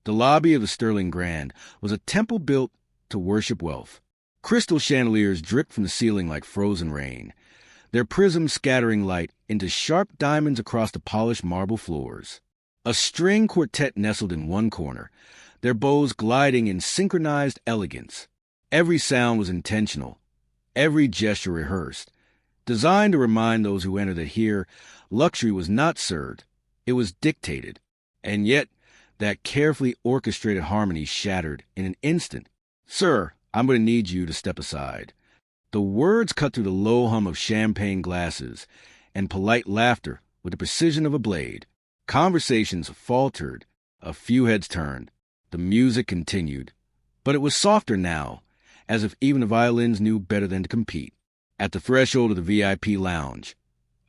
The lobby of the Sterling Grand was a temple built to worship wealth. Crystal chandeliers dripped from the ceiling like frozen rain, their prisms scattering light into sharp diamonds across the polished marble floors. A string quartet nestled in one corner, their bows gliding in synchronized elegance. Every sound was intentional, every gesture rehearsed, designed to remind those who enter that here, luxury was not served, it was dictated. And yet, that carefully orchestrated harmony shattered in an instant. "Sir, I'm going to need you to step aside." The words cut through the low hum of champagne glasses and polite laughter with the precision of a blade. Conversations faltered, a few heads turned. The music continued, but it was softer now, as if even the violins knew better than to compete. At the threshold of the VIP lounge,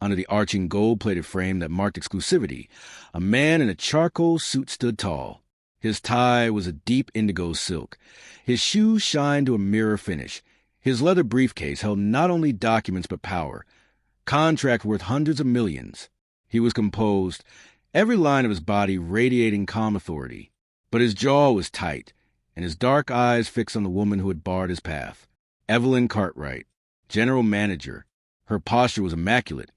under the arching gold-plated frame that marked exclusivity, a man in a charcoal suit stood tall. His tie was a deep indigo silk. His shoes shined to a mirror finish. His leather briefcase held not only documents but power, contract worth hundreds of millions. He was composed, every line of his body radiating calm authority. But his jaw was tight, and his dark eyes fixed on the woman who had barred his path. Evelyn Cartwright, general manager. Her posture was immaculate,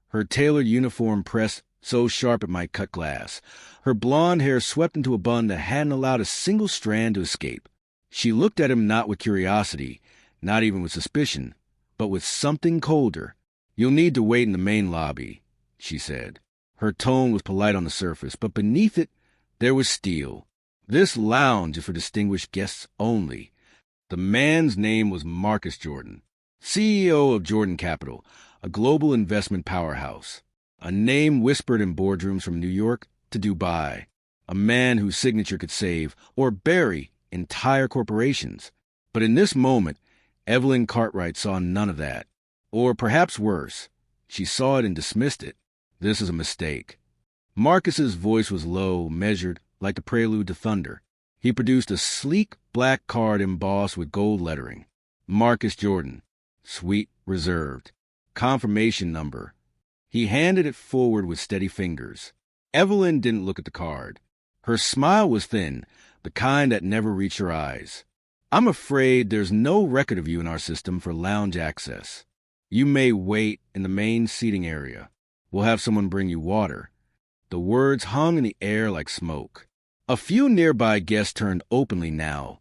her tailored uniform pressed so sharp it might cut glass, her blonde hair swept into a bun that hadn't allowed a single strand to escape. She looked at him not with curiosity, not even with suspicion, but with something colder. "You'll need to wait in the main lobby," she said. Her tone was polite on the surface, but beneath it there was steel. "This lounge is for distinguished guests only." The man's name was Marcus Jordan, CEO of Jordan Capital, a global investment powerhouse. A name whispered in boardrooms from New York to Dubai. A man whose signature could save or bury entire corporations. But in this moment, Evelyn Cartwright saw none of that. Or perhaps worse, she saw it and dismissed it. "This is a mistake." Marcus's voice was low, measured, like the prelude to thunder. He produced a sleek black card embossed with gold lettering. Marcus Jordan, suite reserved. Confirmation number. He handed it forward with steady fingers. Evelyn didn't look at the card. Her smile was thin, the kind that never reached her eyes. "I'm afraid there's no record of you in our system for lounge access. You may wait in the main seating area. We'll have someone bring you water." The words hung in the air like smoke. A few nearby guests turned openly now,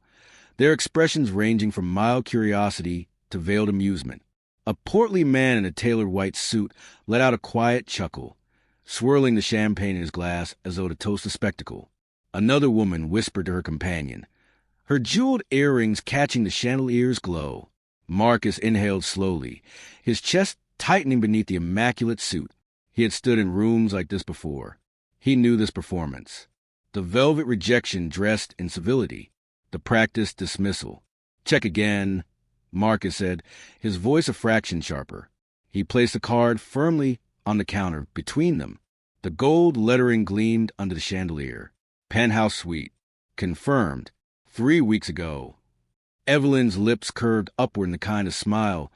their expressions ranging from mild curiosity to veiled amusement. A portly man in a tailored white suit let out a quiet chuckle, swirling the champagne in his glass as though to toast a spectacle. Another woman whispered to her companion, her jeweled earrings catching the chandelier's glow. Marcus inhaled slowly, his chest tightening beneath the immaculate suit. He had stood in rooms like this before. He knew this performance. The velvet rejection dressed in civility, the practiced dismissal. "Check again," Marcus said, his voice a fraction sharper. He placed the card firmly on the counter between them. The gold lettering gleamed under the chandelier. "Penthouse suite. Confirmed. 3 weeks ago." Evelyn's lips curved upward in the kind of smile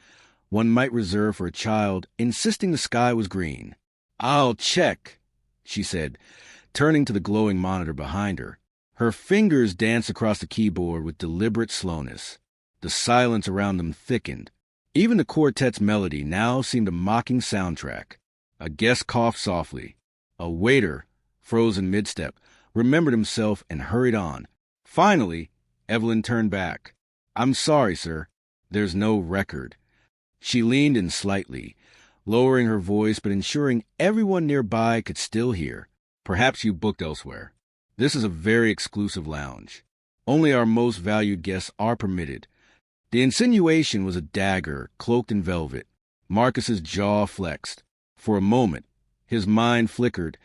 one might reserve for a child insisting the sky was green. "I'll check," she said, turning to the glowing monitor behind her. Her fingers danced across the keyboard with deliberate slowness. The silence around them thickened. Even the quartet's melody now seemed a mocking soundtrack. A guest coughed softly. A waiter, frozen mid-step, remembered himself and hurried on. Finally, Evelyn turned back. "I'm sorry, sir. There's no record." She leaned in slightly, lowering her voice but ensuring everyone nearby could still hear. "Perhaps you booked elsewhere. This is a very exclusive lounge. Only our most valued guests are permitted." The insinuation was a dagger cloaked in velvet. Marcus's jaw flexed. For a moment, his mind flickered,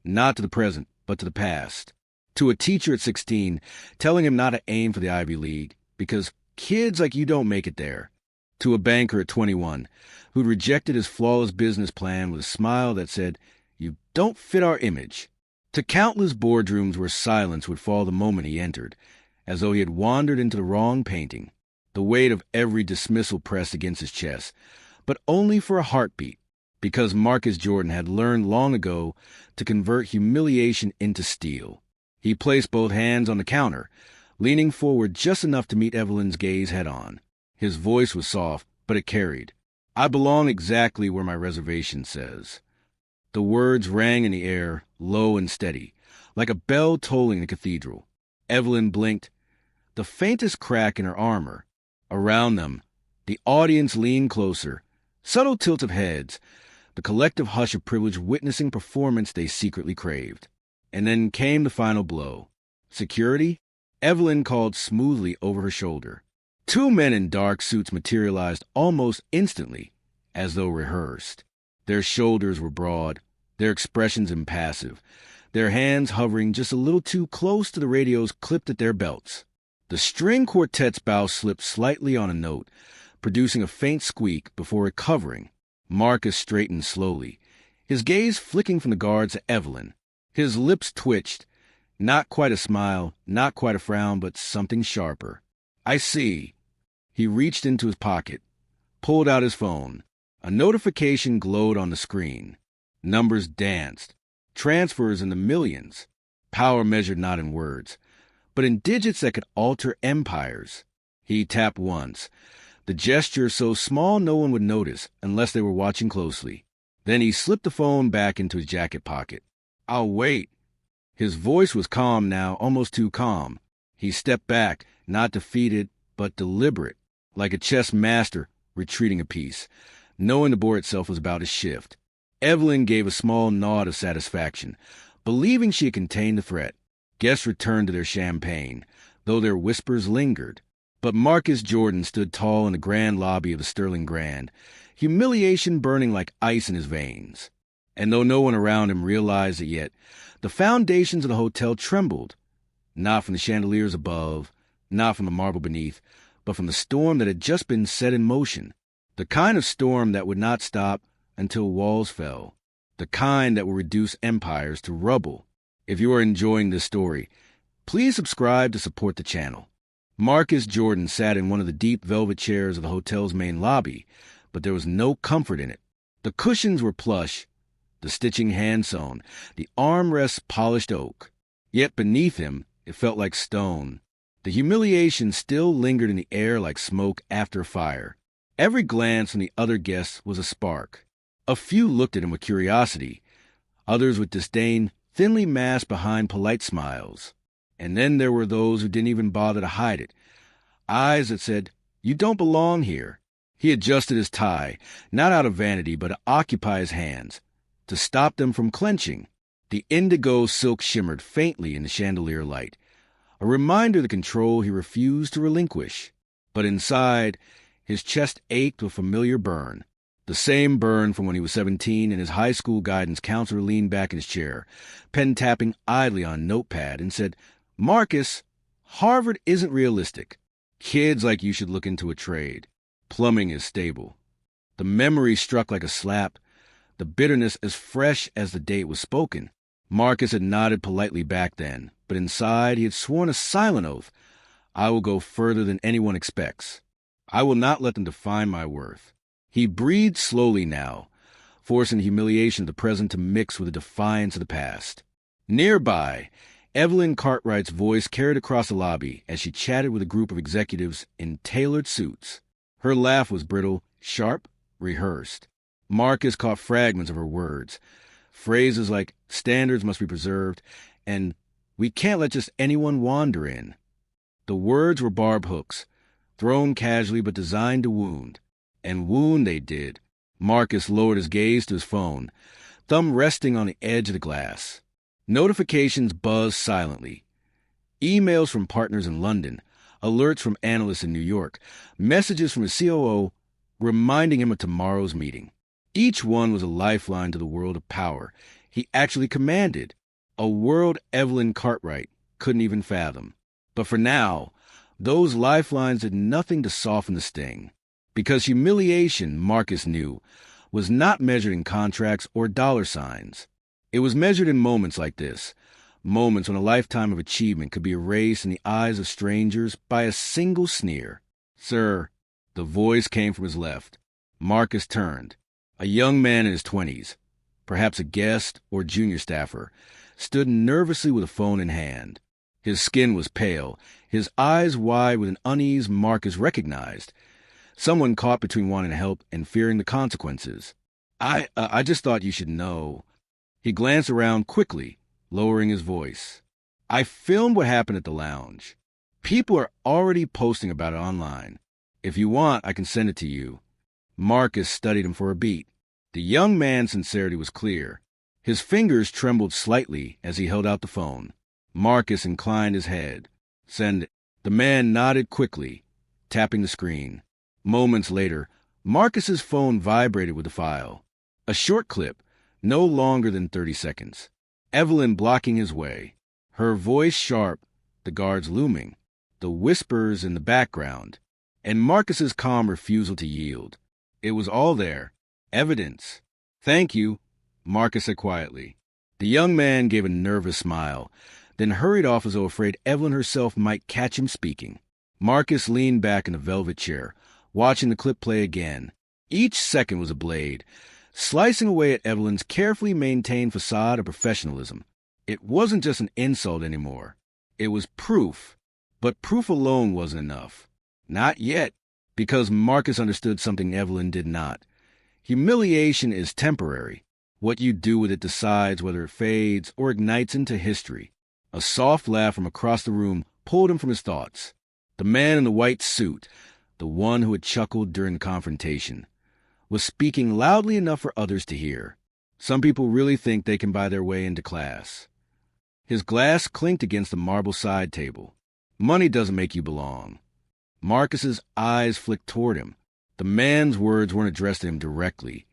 not to the present, but to the past. To a teacher at 16, telling him not to aim for the Ivy League, because kids like you don't make it there. To a banker at 21, who'd rejected his flawless business plan with a smile that said, "You don't fit our image." To countless boardrooms where silence would fall the moment he entered, as though he had wandered into the wrong painting. The weight of every dismissal pressed against his chest, but only for a heartbeat, because Marcus Jordan had learned long ago to convert humiliation into steel. He placed both hands on the counter, leaning forward just enough to meet Evelyn's gaze head-on. His voice was soft, but it carried. "I belong exactly where my reservation says." The words rang in the air, low and steady, like a bell tolling the cathedral. Evelyn blinked. The faintest crack in her armor. Around them, the audience leaned closer. Subtle tilt of heads, the collective hush of privilege witnessing performance they secretly craved. And then came the final blow. Security? Evelyn called smoothly over her shoulder. Two men in dark suits materialized almost instantly, as though rehearsed. Their shoulders were broad, their expressions impassive, their hands hovering just a little too close to the radios clipped at their belts. The string quartet's bow slipped slightly on a note, producing a faint squeak before recovering. Marcus straightened slowly, his gaze flicking from the guards to Evelyn. His lips twitched. Not quite a smile, not quite a frown, but something sharper. "I see." He reached into his pocket, pulled out his phone. A notification glowed on the screen. Numbers danced. Transfers in the millions. Power measured not in words, but in digits that could alter empires. He tapped once, the gesture so small no one would notice unless they were watching closely. Then he slipped the phone back into his jacket pocket. "I'll wait." His voice was calm now, almost too calm. He stepped back, not defeated, but deliberate, like a chess master retreating a piece, knowing the board itself was about to shift. Evelyn gave a small nod of satisfaction, believing she had contained the threat. Guests returned to their champagne, though their whispers lingered. But Marcus Jordan stood tall in the grand lobby of the Sterling Grand, humiliation burning like ice in his veins. And though no one around him realized it yet, the foundations of the hotel trembled, not from the chandeliers above, not from the marble beneath, but from the storm that had just been set in motion. The kind of storm that would not stop until walls fell. The kind that will reduce empires to rubble. If you are enjoying this story, please subscribe to support the channel. Marcus Jordan sat in one of the deep velvet chairs of the hotel's main lobby, but there was no comfort in it. The cushions were plush, the stitching hand-sewn, the armrests polished oak. Yet beneath him, it felt like stone. The humiliation still lingered in the air like smoke after fire. Every glance from the other guests was a spark. A few looked at him with curiosity, others with disdain thinly masked behind polite smiles. And then there were those who didn't even bother to hide it. Eyes that said, "You don't belong here." He adjusted his tie, not out of vanity, but to occupy his hands, to stop them from clenching. The indigo silk shimmered faintly in the chandelier light, a reminder of the control he refused to relinquish. But inside, his chest ached with a familiar burn. The same burn from when he was 17 and his high school guidance counselor leaned back in his chair, pen tapping idly on a notepad, and said, "Marcus, Harvard isn't realistic. Kids like you should look into a trade. Plumbing is stable." The memory struck like a slap, the bitterness as fresh as the day it was spoken. Marcus had nodded politely back then, but inside he had sworn a silent oath. "I will go further than anyone expects. I will not let them define my worth." He breathed slowly now, forcing the humiliation of the present to mix with the defiance of the past. Nearby, Evelyn Cartwright's voice carried across the lobby as she chatted with a group of executives in tailored suits. Her laugh was brittle, sharp, rehearsed. Marcus caught fragments of her words, phrases like "standards must be preserved" and "we can't let just anyone wander in." The words were barbed hooks, thrown casually but designed to wound. And wound they did. Marcus lowered his gaze to his phone, thumb resting on the edge of the glass. Notifications buzzed silently. Emails from partners in London, alerts from analysts in New York, messages from his COO reminding him of tomorrow's meeting. Each one was a lifeline to the world of power he actually commanded, a world Evelyn Cartwright couldn't even fathom. But for now, those lifelines did nothing to soften the sting. Because humiliation, Marcus knew, was not measured in contracts or dollar signs. It was measured in moments like this, moments when a lifetime of achievement could be erased in the eyes of strangers by a single sneer. "Sir," the voice came from his left. Marcus turned. A young man in his 20s, perhaps a guest or junior staffer, stood nervously with a phone in hand. His skin was pale, his eyes wide with an unease Marcus recognized. Someone caught between wanting to help and fearing the consequences. I just thought you should know. He glanced around quickly, lowering his voice. I filmed what happened at the lounge. People are already posting about it online. If you want, I can send it to you. Marcus studied him for a beat. The young man's sincerity was clear. His fingers trembled slightly as he held out the phone. Marcus inclined his head. Send it. The man nodded quickly, tapping the screen. Moments later, Marcus's phone vibrated with the file. A short clip, no longer than 30 seconds. Evelyn blocking his way. Her voice sharp, the guards looming. The whispers in the background. And Marcus's calm refusal to yield. It was all there. Evidence. Thank you, Marcus said quietly. The young man gave a nervous smile, then hurried off as though afraid Evelyn herself might catch him speaking. Marcus leaned back in the velvet chair, watching the clip play again. Each second was a blade, slicing away at Evelyn's carefully maintained facade of professionalism. It wasn't just an insult anymore. It was proof. But proof alone wasn't enough. Not yet, because Marcus understood something Evelyn did not. Humiliation is temporary. What you do with it decides whether it fades or ignites into history. A soft laugh from across the room pulled him from his thoughts. The man in the white suit, the one who had chuckled during the confrontation, was speaking loudly enough for others to hear. Some people really think they can buy their way into class. His glass clinked against the marble side table. Money doesn't make you belong. Marcus's eyes flicked toward him. The man's words weren't addressed to him directly,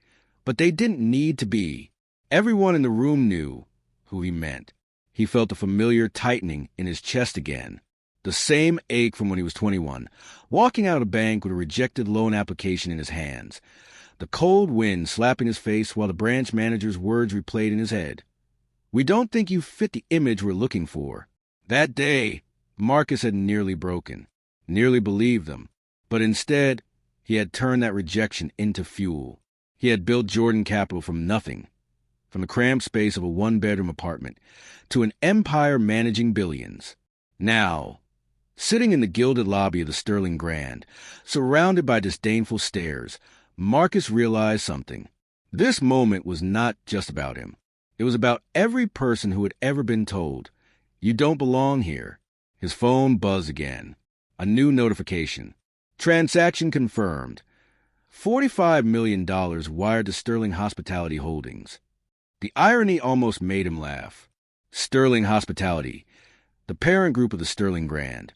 but they didn't need to be. Everyone in the room knew who he meant. He felt the familiar tightening in his chest again. The same ache from when he was 21, walking out of a bank with a rejected loan application in his hands. The cold wind slapping his face while the branch manager's words replayed in his head. We don't think you fit the image we're looking for. That day, Marcus had nearly broken, nearly believed them, but instead, he had turned that rejection into fuel. He had built Jordan Capital from nothing, from the cramped space of a one-bedroom apartment, to an empire managing billions. Now, sitting in the gilded lobby of the Sterling Grand, surrounded by disdainful stares, Marcus realized something. This moment was not just about him. It was about every person who had ever been told, "You don't belong here." His phone buzzed again. A new notification. Transaction confirmed. $45 million wired to Sterling Hospitality Holdings. The irony almost made him laugh. Sterling Hospitality, the parent group of the Sterling Grand,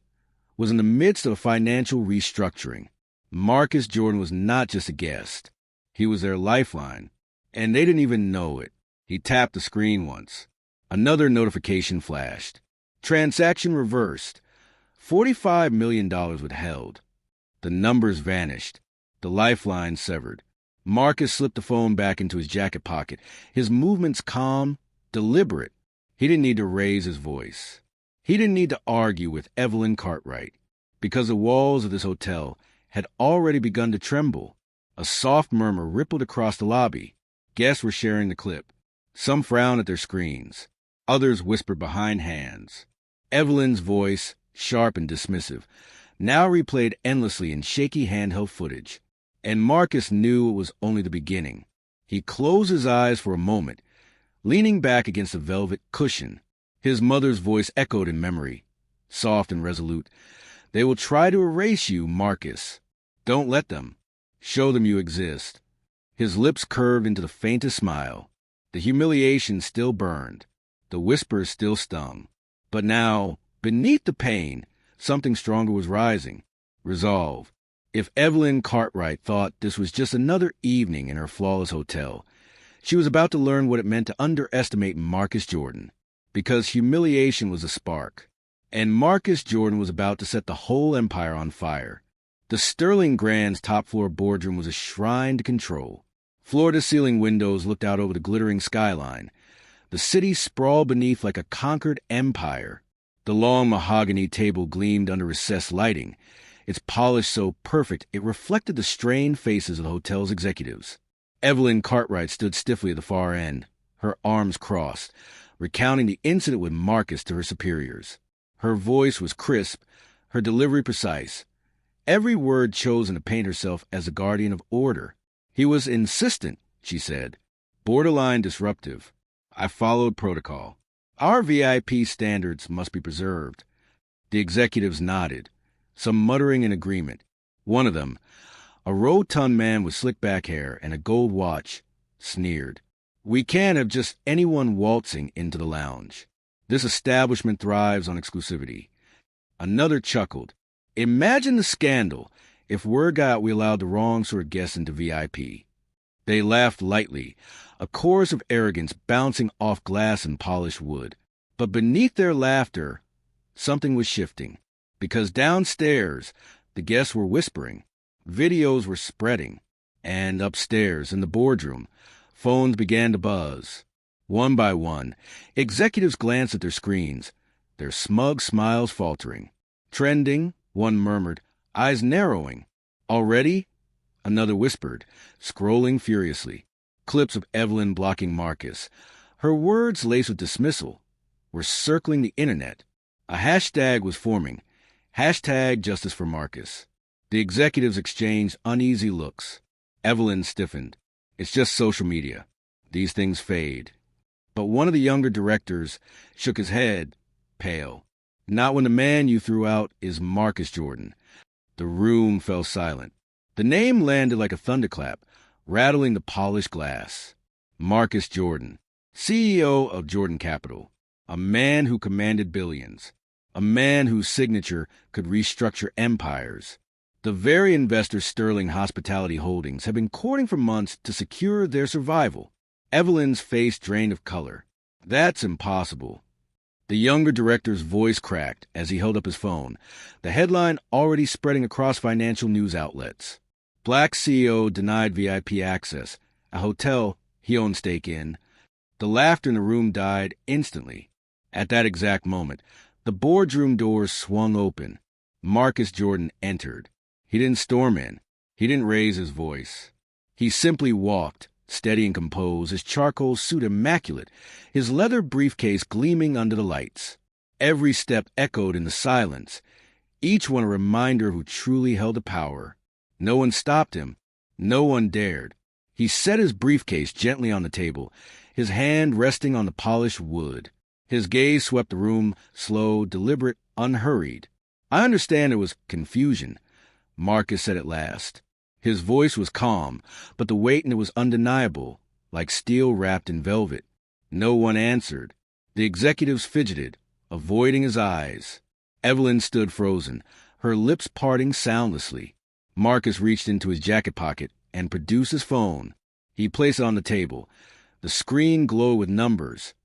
was in the midst of a financial restructuring. Marcus Jordan was not just a guest. He was their lifeline, and they didn't even know it. He tapped the screen once. Another notification flashed. Transaction reversed. $45 million withheld. The numbers vanished. The lifeline severed. Marcus slipped the phone back into his jacket pocket, his movements calm, deliberate. He didn't need to raise his voice. He didn't need to argue with Evelyn Cartwright, because the walls of this hotel had already begun to tremble. A soft murmur rippled across the lobby. Guests were sharing the clip. Some frowned at their screens. Others whispered behind hands. Evelyn's voice, sharp and dismissive, now replayed endlessly in shaky handheld footage. And Marcus knew it was only the beginning. He closed his eyes for a moment, leaning back against a velvet cushion. His mother's voice echoed in memory, soft and resolute. They will try to erase you, Marcus. Don't let them. Show them you exist. His lips curved into the faintest smile. The humiliation still burned. The whispers still stung. But now, beneath the pain, something stronger was rising. Resolve. If Evelyn Cartwright thought this was just another evening in her flawless hotel, she was about to learn what it meant to underestimate Marcus Jordan, because humiliation was a spark, and Marcus Jordan was about to set the whole empire on fire. The Sterling Grand's top-floor boardroom was a shrine to control. Floor-to-ceiling windows looked out over the glittering skyline. The city sprawled beneath like a conquered empire. The long mahogany table gleamed under recessed lighting, its polish so perfect it reflected the strained faces of the hotel's executives. Evelyn Cartwright stood stiffly at the far end, her arms crossed, recounting the incident with Marcus to her superiors. Her voice was crisp, her delivery precise, every word chosen to paint herself as a guardian of order. He was insistent, she said, borderline disruptive. I followed protocol. Our VIP standards must be preserved. The executives nodded, some muttering in agreement. One of them, a rotund man with slick back hair and a gold watch, sneered. We can't have just anyone waltzing into the lounge. This establishment thrives on exclusivity. Another chuckled. Imagine the scandal if word got we allowed the wrong sort of guests into VIP. They laughed lightly, a chorus of arrogance bouncing off glass and polished wood. But beneath their laughter, something was shifting, because downstairs the guests were whispering, videos were spreading, and upstairs in the boardroom, phones began to buzz. One by one, executives glanced at their screens, their smug smiles faltering. Trending, one murmured, eyes narrowing. Already? Another whispered, scrolling furiously. Clips of Evelyn blocking Marcus. Her words, laced with dismissal, were circling the internet. A hashtag was forming. Hashtag Justice for Marcus. The executives exchanged uneasy looks. Evelyn stiffened. It's just social media. These things fade. But one of the younger directors shook his head, pale. Not when the man you threw out is Marcus Jordan. The room fell silent. The name landed like a thunderclap, rattling the polished glass. Marcus Jordan, CEO of Jordan Capital. A man who commanded billions. A man whose signature could restructure empires. The very investors Sterling Hospitality Holdings have been courting for months to secure their survival. Evelyn's face drained of color. That's impossible. The younger director's voice cracked as he held up his phone, the headline already spreading across financial news outlets. Black CEO denied VIP access, a hotel he owned stake in. The laughter in the room died instantly. At that exact moment, the boardroom doors swung open. Marcus Jordan entered. He didn't storm in. He didn't raise his voice. He simply walked, steady and composed, his charcoal suit immaculate, his leather briefcase gleaming under the lights. Every step echoed in the silence, each one a reminder of who truly held the power. No one stopped him. No one dared. He set his briefcase gently on the table, his hand resting on the polished wood. His gaze swept the room, slow, deliberate, unhurried. I understand there was confusion, Marcus said at last. His voice was calm, but the weight in it was undeniable, like steel wrapped in velvet. No one answered. The executives fidgeted, avoiding his eyes. Evelyn stood frozen, her lips parting soundlessly. Marcus reached into his jacket pocket and produced his phone. He placed it on the table. The screen glowed with numbers.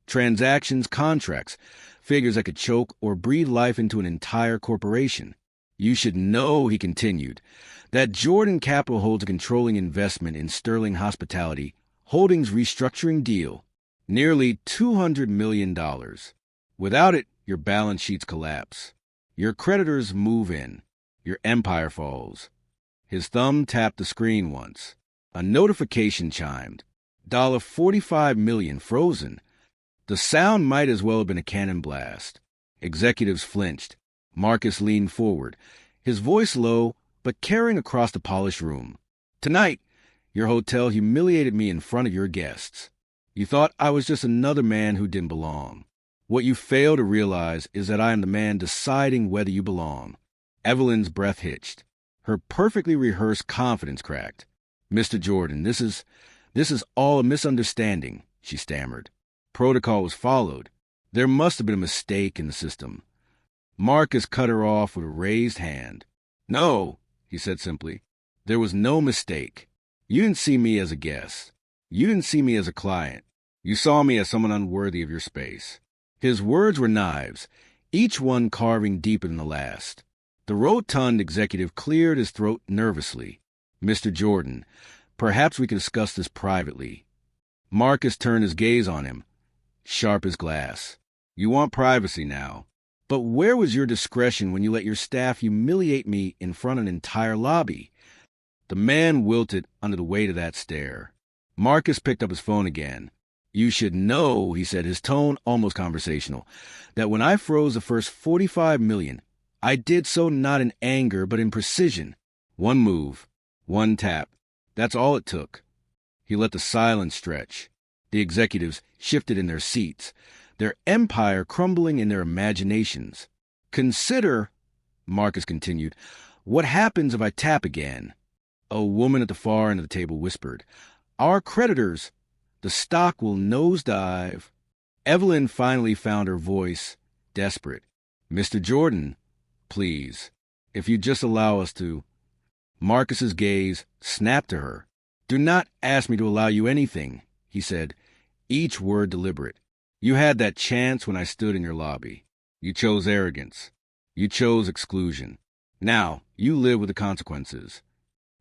Transactions, contracts, figures that could choke or breathe life into an entire corporation. You should know, he continued, that Jordan Capital holds a controlling investment in Sterling Hospitality Holdings restructuring deal, nearly $200 million. Without it, your balance sheets collapse. Your creditors move in. Your empire falls. His thumb tapped the screen once. A notification chimed. $45 million frozen. The sound might as well have been a cannon blast. Executives flinched. Marcus leaned forward, his voice low, but carrying across the polished room. Tonight, your hotel humiliated me in front of your guests. You thought I was just another man who didn't belong. What you fail to realize is that I am the man deciding whether you belong. Evelyn's breath hitched. Her perfectly rehearsed confidence cracked. Mr. Jordan, this is all a misunderstanding, she stammered. Protocol was followed. There must have been a mistake in the system. Marcus cut her off with a raised hand. No, he said simply. There was no mistake. You didn't see me as a guest. You didn't see me as a client. You saw me as someone unworthy of your space. His words were knives, each one carving deeper than the last. The rotund executive cleared his throat nervously. Mr. Jordan, perhaps we could discuss this privately. Marcus turned his gaze on him, sharp as glass. You want privacy now. But where was your discretion when you let your staff humiliate me in front of an entire lobby? The man wilted under the weight of that stare. Marcus picked up his phone again. You should know, he said, his tone almost conversational, that when I froze the first 45 million, I did so not in anger, but in precision. One move, one tap. That's all it took. He let the silence stretch. The executives shifted in their seats, their empire crumbling in their imaginations. Consider, Marcus continued, what happens if I tap again? A woman at the far end of the table whispered, Our creditors, the stock will nosedive. Evelyn finally found her voice, desperate. Mr. Jordan, please, if you'd just allow us to. Marcus's gaze snapped to her. Do not ask me to allow you anything, he said, each word deliberate. You had that chance when I stood in your lobby. You chose arrogance. You chose exclusion. Now, you live with the consequences.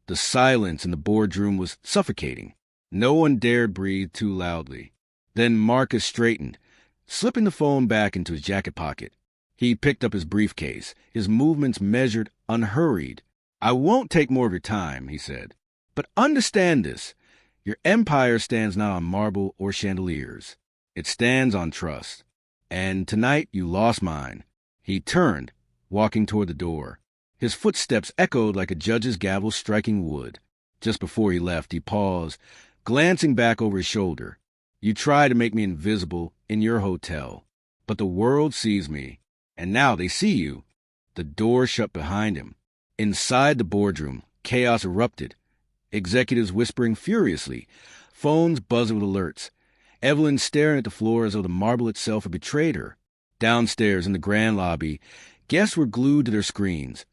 The silence in the boardroom was suffocating. No one dared breathe too loudly. Then Marcus straightened, slipping the phone back into his jacket pocket. He picked up his briefcase, his movements measured, unhurried. I won't take more of your time, he said. But understand this. Your empire stands not on marble or chandeliers. It stands on trust. And tonight you lost mine. He turned, walking toward the door. His footsteps echoed like a judge's gavel striking wood. Just before he left, he paused, glancing back over his shoulder. You tried to make me invisible in your hotel, but the world sees me, and now they see you. The door shut behind him. Inside the boardroom, chaos erupted. Executives whispering furiously, phones buzzing with alerts. Evelyn staring at the floor as though the marble itself had betrayed her. Downstairs in the grand lobby, guests were glued to their screens,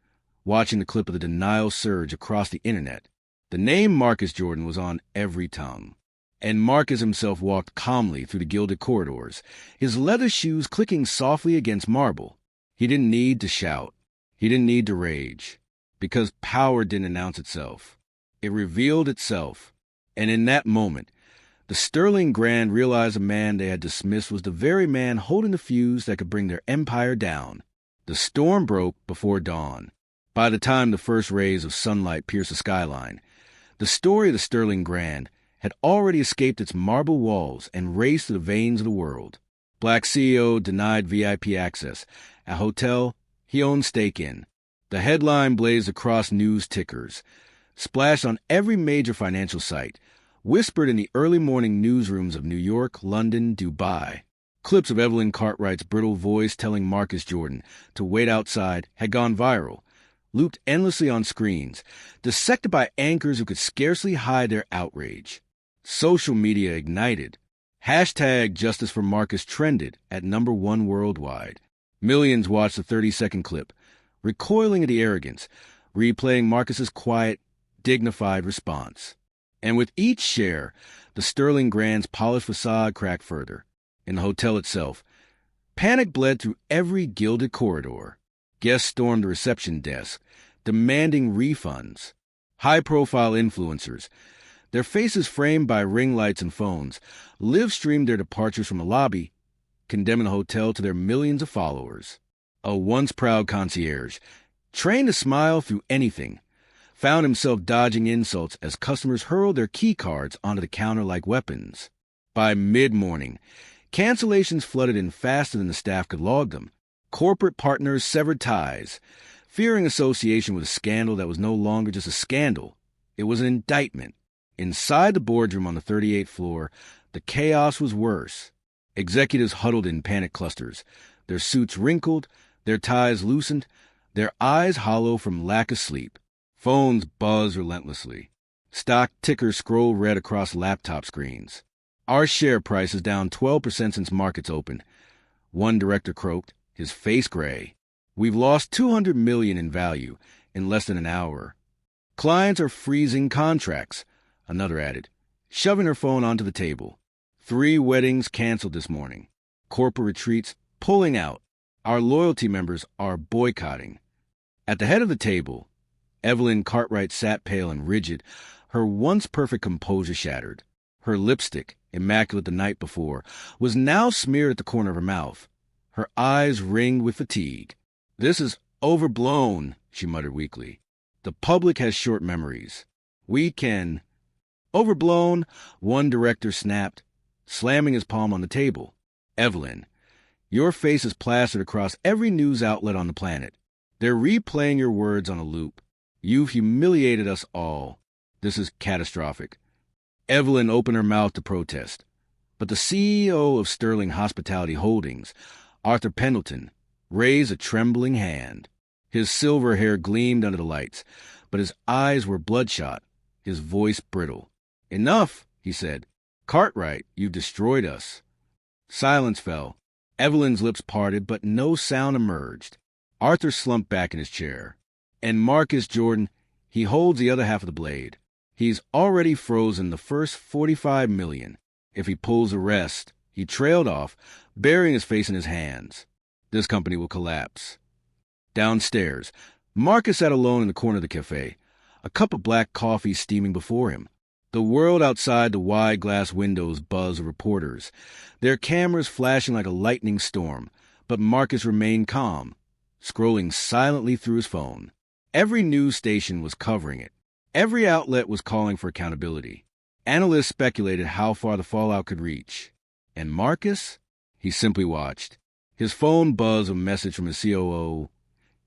watching the clip of the denial surge across the internet. The name Marcus Jordan was on every tongue. And Marcus himself walked calmly through the gilded corridors, his leather shoes clicking softly against marble. He didn't need to shout. He didn't need to rage, because power didn't announce itself. It revealed itself. And in that moment, the Sterling Grand realized the man they had dismissed was the very man holding the fuse that could bring their empire down. The storm broke before dawn. By the time the first rays of sunlight pierced the skyline, the story of the Sterling Grand had already escaped its marble walls and raced through the veins of the world. Black CEO denied VIP access. A hotel he owned stake in. The headline blazed across news tickers, splashed on every major financial site, whispered in the early morning newsrooms of New York, London, Dubai. Clips of Evelyn Cartwright's brittle voice telling Marcus Jordan to wait outside had gone viral, looped endlessly on screens, dissected by anchors who could scarcely hide their outrage. Social media ignited. Hashtag Justice for Marcus trended at #1 worldwide. Millions watched the 30-second clip, recoiling at the arrogance, replaying Marcus's quiet, dignified response. And with each share, the Sterling Grand's polished facade cracked further. In the hotel itself, panic bled through every gilded corridor. Guests stormed the reception desk, demanding refunds. High-profile influencers, their faces framed by ring lights and phones, live-streamed their departures from the lobby, condemning the hotel to their millions of followers. A once-proud concierge, trained to smile through anything, found himself dodging insults as customers hurled their key cards onto the counter like weapons. By mid-morning, cancellations flooded in faster than the staff could log them. Corporate partners severed ties, fearing association with a scandal that was no longer just a scandal. It was an indictment. Inside the boardroom on the 38th floor, the chaos was worse. Executives huddled in panic clusters, their suits wrinkled, their ties loosened, their eyes hollow from lack of sleep. Phones buzzed relentlessly. Stock tickers scrolled red across laptop screens. Our share price is down 12% since markets opened. One director croaked, his face gray. We've lost $200 million in value in less than an hour. Clients are freezing contracts, another added, shoving her phone onto the table. 3 weddings canceled this morning. Corporate retreats pulling out. Our loyalty members are boycotting. At the head of the table, Evelyn Cartwright sat pale and rigid, her once perfect composure shattered. Her lipstick, immaculate the night before, was now smeared at the corner of her mouth. Her eyes ringed with fatigue. This is overblown, she muttered weakly. The public has short memories. We can... Overblown, one director snapped, slamming his palm on the table. "Evelyn, your face is plastered across every news outlet on the planet. They're replaying your words on a loop. You've humiliated us all. This is catastrophic." Evelyn opened her mouth to protest, but the CEO of Sterling Hospitality Holdings, Arthur Pendleton, raised a trembling hand. His silver hair gleamed under the lights, but his eyes were bloodshot, his voice brittle. "Enough," he said. "Cartwright, you've destroyed us." Silence fell. Evelyn's lips parted, but no sound emerged. Arthur slumped back in his chair. "And Marcus Jordan, he holds the other half of the blade. He's already frozen the first $45 million. If he pulls the rest," he trailed off, burying his face in his hands, "this company will collapse." Downstairs, Marcus sat alone in the corner of the cafe, a cup of black coffee steaming before him. The world outside the wide glass windows buzzed with reporters, their cameras flashing like a lightning storm, but Marcus remained calm, scrolling silently through his phone. Every news station was covering it. Every outlet was calling for accountability. Analysts speculated how far the fallout could reach. And Marcus? He simply watched. His phone buzzed with a message from his COO,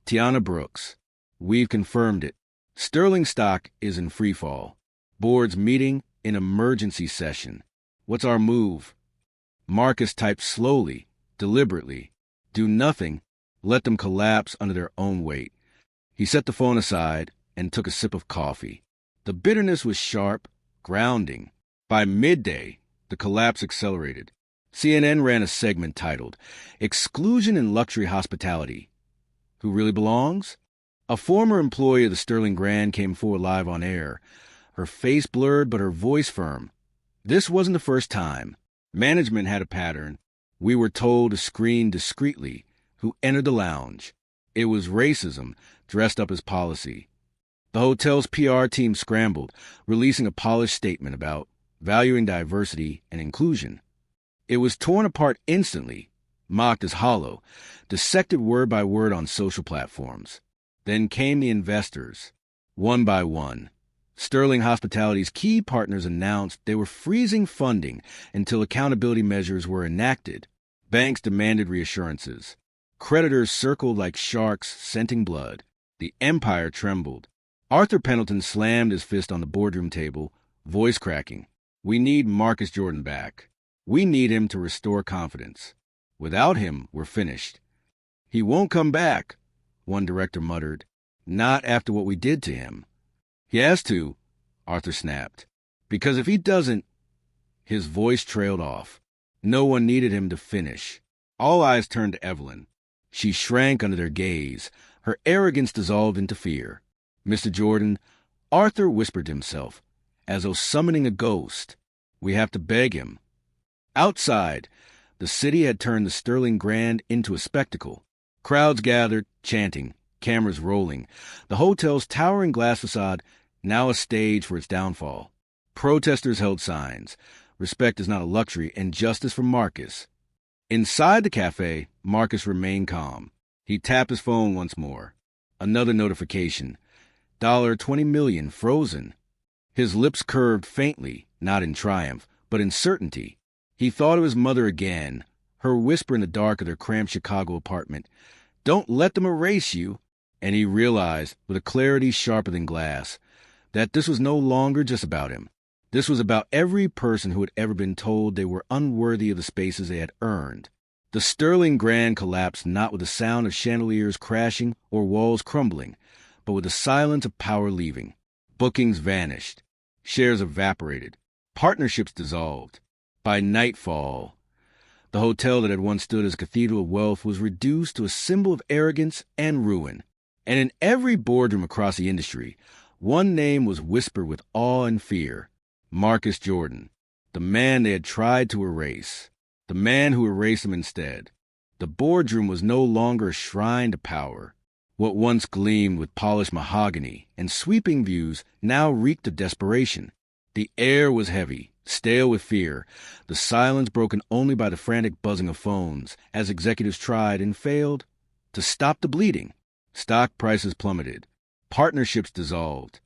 Tiana Brooks. "We've confirmed it. Sterling stock is in free fall. Board's meeting in emergency session. What's our move?" Marcus typed slowly, deliberately. "Do nothing. Let them collapse under their own weight." He set the phone aside and took a sip of coffee. The bitterness was sharp, grounding. By midday, the collapse accelerated. CNN ran a segment titled, "Exclusion in Luxury Hospitality. Who really belongs?" A former employee of the Sterling Grand came forward live on air, her face blurred but her voice firm. This wasn't the first time. Management had a pattern. We were told to screen discreetly who entered the lounge. It was racism dressed up as policy. The hotel's PR team scrambled, releasing a polished statement about valuing diversity and inclusion. It was torn apart instantly, mocked as hollow, dissected word by word on social platforms. Then came the investors, one by one. Sterling Hospitality's key partners announced they were freezing funding until accountability measures were enacted. Banks demanded reassurances. Creditors circled like sharks scenting blood. The empire trembled. Arthur Pendleton slammed his fist on the boardroom table, voice cracking. "We need Marcus Jordan back. We need him to restore confidence. Without him, we're finished." "He won't come back," one director muttered. "Not after what we did to him." "He has to," Arthur snapped. "Because if he doesn't—" His voice trailed off. No one needed him to finish. All eyes turned to Evelyn. She shrank under their gaze. Her arrogance dissolved into fear. "Mr. Jordan," Arthur whispered to himself, as though summoning a ghost, "we have to beg him." Outside, the city had turned the Sterling Grand into a spectacle. Crowds gathered, chanting, cameras rolling, the hotel's towering glass facade now a stage for its downfall. Protesters held signs. Respect is not a luxury, and justice for Marcus. Inside the cafe, Marcus remained calm. He tapped his phone once more. Another notification. $20 million frozen. His lips curved faintly, not in triumph, but in certainty. He thought of his mother again, her whisper in the dark of their cramped Chicago apartment. "Don't let them erase you." And he realized, with a clarity sharper than glass, that this was no longer just about him. This was about every person who had ever been told they were unworthy of the spaces they had earned. The Sterling Grand collapsed not with the sound of chandeliers crashing or walls crumbling, but with the silence of power leaving. Bookings vanished. Shares evaporated. Partnerships dissolved. By nightfall, the hotel that had once stood as a cathedral of wealth was reduced to a symbol of arrogance and ruin. And in every boardroom across the industry, one name was whispered with awe and fear. Marcus Jordan, the man they had tried to erase, the man who erased them instead. The boardroom was no longer a shrine to power. What once gleamed with polished mahogany and sweeping views now reeked of desperation. The air was heavy, stale with fear, the silence broken only by the frantic buzzing of phones as executives tried and failed to stop the bleeding. Stock prices plummeted. Partnerships dissolved.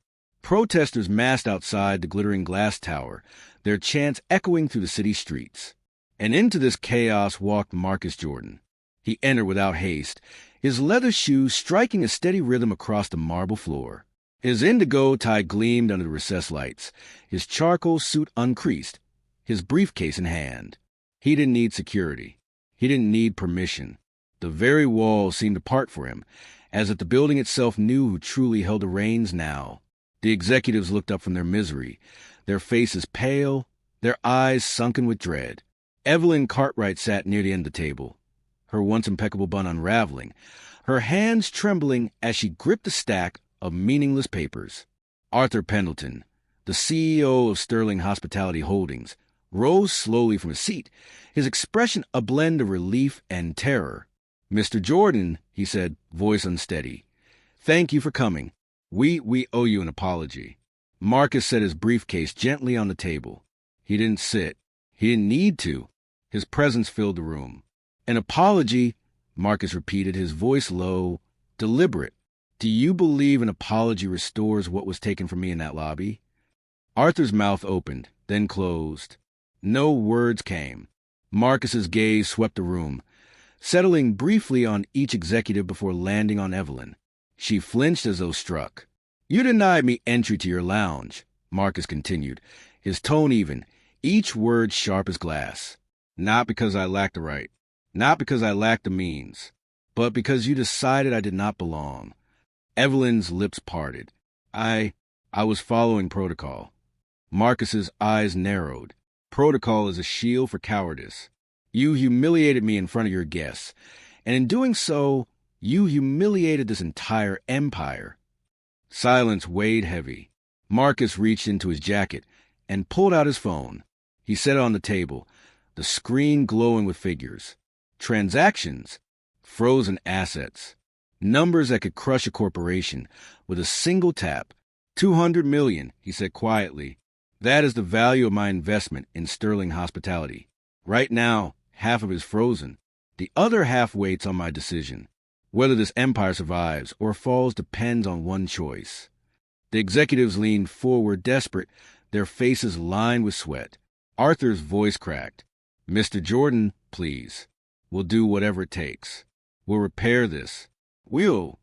Protesters massed outside the glittering glass tower, their chants echoing through the city streets. And into this chaos walked Marcus Jordan. He entered without haste, his leather shoes striking a steady rhythm across the marble floor. His indigo tie gleamed under the recessed lights, his charcoal suit uncreased, his briefcase in hand. He didn't need security. He didn't need permission. The very walls seemed to part for him, as if the building itself knew who truly held the reins now. The executives looked up from their misery, their faces pale, their eyes sunken with dread. Evelyn Cartwright sat near the end of the table, her once impeccable bun unraveling, her hands trembling as she gripped a stack of meaningless papers. Arthur Pendleton, the CEO of Sterling Hospitality Holdings, rose slowly from his seat, his expression a blend of relief and terror. "Mr. Jordan," he said, voice unsteady, "thank you for coming. We owe you an apology." Marcus set his briefcase gently on the table. He didn't sit. He didn't need to. His presence filled the room. "An apology," Marcus repeated, his voice low, deliberate. "Do you believe an apology restores what was taken from me in that lobby?" Arthur's mouth opened, then closed. No words came. Marcus's gaze swept the room, settling briefly on each executive before landing on Evelyn. She flinched as though struck. "You denied me entry to your lounge," Marcus continued, his tone even, each word sharp as glass. "Not because I lacked the right, not because I lacked the means, but because you decided I did not belong." Evelyn's lips parted. I was following protocol." Marcus's eyes narrowed. "Protocol is a shield for cowardice. You humiliated me in front of your guests, and in doing so, you humiliated this entire empire." Silence weighed heavy. Marcus reached into his jacket and pulled out his phone. He set it on the table, the screen glowing with figures. Transactions, frozen assets, numbers that could crush a corporation with a single tap. $200 million, he said quietly. "That is the value of my investment in Sterling Hospitality. Right now, half of it is frozen. The other half waits on my decision. Whether this empire survives or falls depends on one choice." The executives leaned forward, desperate, their faces lined with sweat. Arthur's voice cracked. "Mr. Jordan, please. We'll do whatever it takes. We'll repair this. We'll—"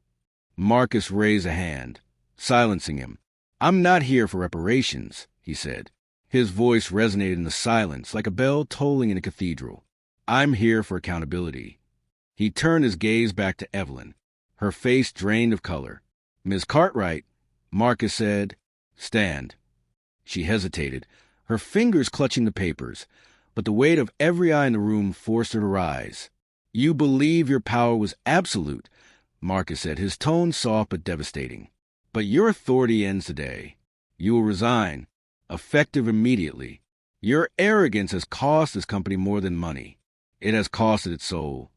Marcus raised a hand, silencing him. "I'm not here for reparations," he said. His voice resonated in the silence like a bell tolling in a cathedral. "I'm here for accountability." He turned his gaze back to Evelyn, her face drained of color. "Ms. Cartwright," Marcus said, "stand." She hesitated, her fingers clutching the papers, but the weight of every eye in the room forced her to rise. "You believe your power was absolute," Marcus said, his tone soft but devastating. "But your authority ends today. You will resign, effective immediately. Your arrogance has cost this company more than money. It has costed its soul."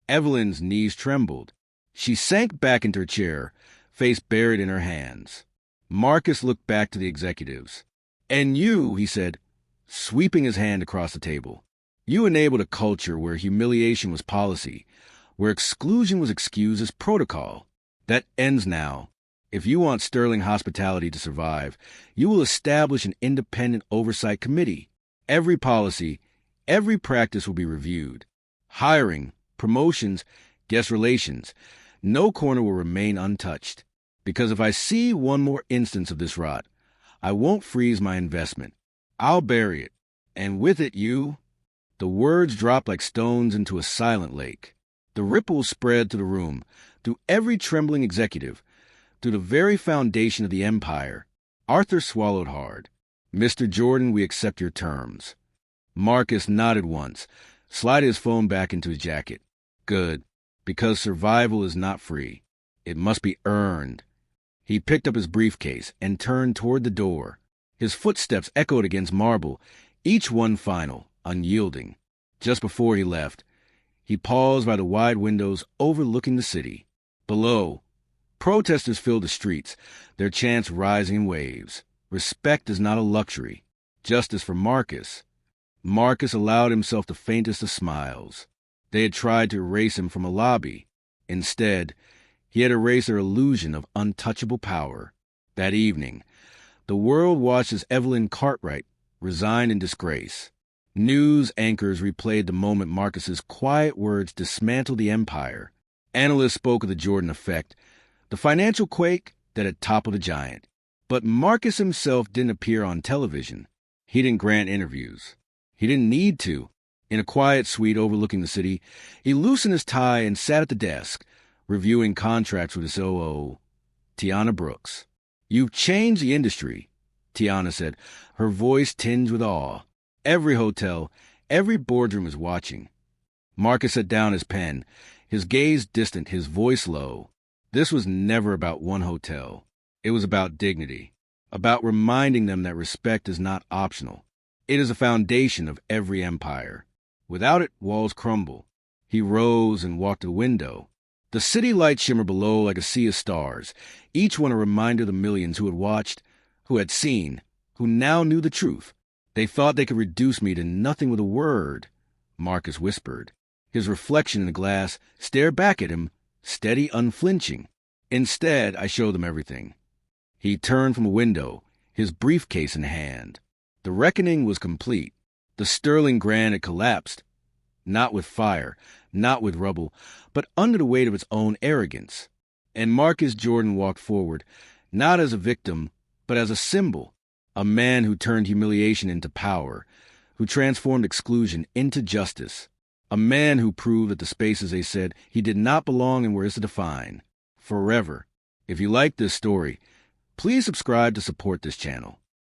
Evelyn's knees trembled. She sank back into her chair, face buried in her hands. Marcus looked back to the executives. "And you," he said, sweeping his hand across the table, "you enabled a culture where humiliation was policy, where exclusion was excused as protocol. That ends now. If you want Sterling Hospitality to survive, you will establish an independent oversight committee. Every policy, every practice will be reviewed. Hiring, promotions, guest relations. No corner will remain untouched. Because if I see one more instance of this rot, I won't freeze my investment. I'll bury it. And with it, you." The words dropped like stones into a silent lake. The ripples spread through the room, through every trembling executive, through the very foundation of the empire. Arthur swallowed hard. "Mr. Jordan, we accept your terms." Marcus nodded once, slided his phone back into his jacket. "Good, because survival is not free. It must be earned." He picked up his briefcase and turned toward the door. His footsteps echoed against marble, each one final, unyielding. Just before he left, he paused by the wide windows overlooking the city. Below, protesters filled the streets, their chants rising in waves. Respect is not a luxury. Justice for Marcus. Marcus allowed himself the faintest of smiles. They had tried to erase him from a lobby. Instead, he had erased their illusion of untouchable power. That evening, The world watched as Evelyn Cartwright resigned in disgrace. News anchors replayed the moment Marcus's quiet words dismantled the empire. Analysts spoke of the Jordan effect, the financial quake that had toppled a giant. But Marcus himself didn't appear on television. He didn't grant interviews. He didn't need to. In a quiet suite overlooking the city, he loosened his tie and sat at the desk, reviewing contracts with his COO, Tiana Brooks. "You've changed the industry," Tiana said, her voice tinged with awe. Every hotel, every boardroom is watching. Marcus set down his pen, his gaze distant, his voice low. This was never about one hotel. It was about dignity, about reminding them that respect is not optional. It is a foundation of every empire. Without it, walls crumble. He rose and walked to the window. The city lights shimmered below like a sea of stars, each one a reminder of the millions who had watched, who had seen, who now knew the truth. "They thought they could reduce me to nothing with a word," Marcus whispered. His reflection in the glass stared back at him, steady, unflinching. "Instead, I showed them everything." He turned from a window, his briefcase in hand. The reckoning was complete. The Sterling Grand had collapsed, not with fire, not with rubble, but under the weight of its own arrogance. And Marcus Jordan walked forward, not as a victim, but as a symbol, a man who turned humiliation into power, who transformed exclusion into justice, a man who proved that the spaces they said he did not belong in were his to define, forever. If you like this story, please subscribe to support this channel.